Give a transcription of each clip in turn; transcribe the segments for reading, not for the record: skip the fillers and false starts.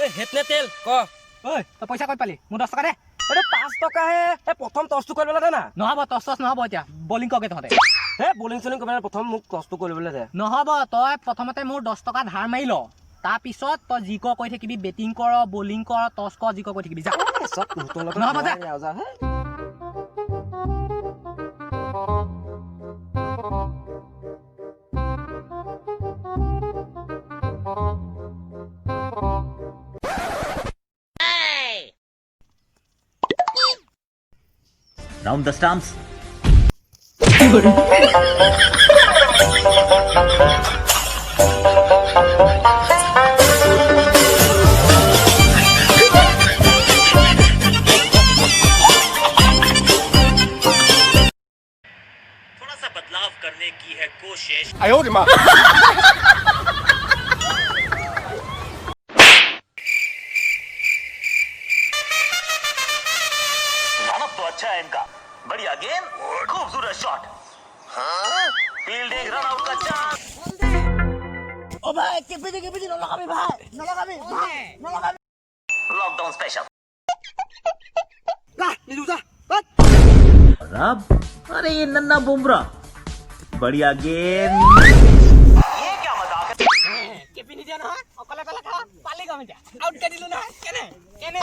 এই হেতনে তেল ক ঐ তই পইচা ক'ত পালি মোৰ 10 টকা দে এইটো 5 টকাহে এই প্ৰথম টছটো কৰিবলৈ দে না নহ'ব টছ নহ'ব এতিয়া বলিং কৰকে তহঁতে হে বলিং চলিং কৰিবলৈ প্ৰথম মোক টছটো কৰিবলৈ দে নহ'ব তই প্ৰথমতে মোৰ 10 টকা ধাৰ মাৰি ল তাৰপিছত তই যি কৈ থাকিবি বেটিং কৰ বলিং কৰ টছ কৰ যি কৈ থাকিবি যা চব তোৰ লগত নহ'ব যা যা হে Round the stumps. थोड़ा सा बदलाव करने की है कोशिश। आयो रे माँ। लानत तो अच्छा है इनका। बढ़िया गेंद, खूबसूरत शॉट। फील्डिंग, रन आउट का चांस। ओ भाई केपीजी न लगाबी भाई न लगाबी लॉकडाउन स्पेशल। ला नीलू जा बस अब अरे ये नन्ना बुमराह, बढ़िया गेंद। ये क्या मजाक है? কেপি নিদিয়া নহয় অকলে অকলে খা পালি গম এতিয়া আউট কে দিলো নহয় কেনে কেনে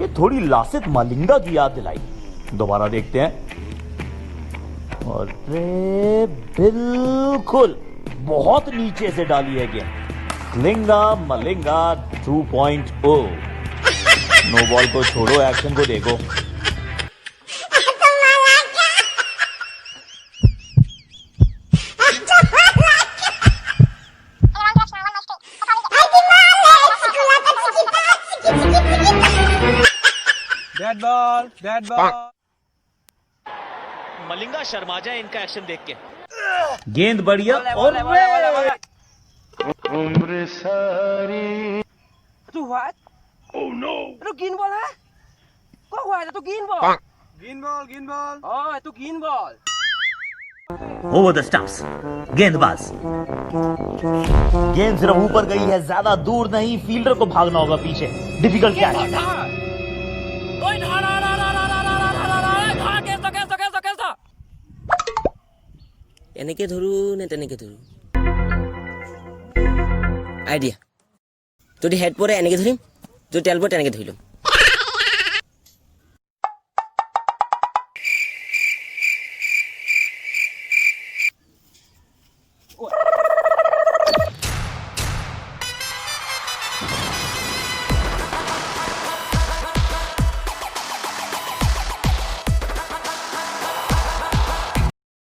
ये थोड़ी लासित मलिंगा की याद दिलाई। दोबारा देखते हैं। और बिल्कुल बहुत नीचे से डाली है गेंद। लिंगा मलिंगा 2.0। नो बॉल को छोड़ो, एक्शन को देखो। डेड बॉल मलिंगा शर्मा जाए इनका एक्शन देख के। गेंद बढ़िया और उम्र सारी। এইটো হোৱাট oh no এইটো গ্ৰীণ বল হে ক হোৱাট এইটো গ্ৰীণ বল অ এইটো green ball over the stumps. गेंदबाज, गेंद सिर्फ ऊपर गई है, ज्यादा दूर नहीं। फील्डर को भागना होगा पीछे। डिफिकल्ट क्या है? এনেকে ধৰো নে তেনেকে ধৰো আইডিয়া যদি হেড পৰে এনেকে ধৰিম যদি তেল পৰে তেনেকে ধৰি লম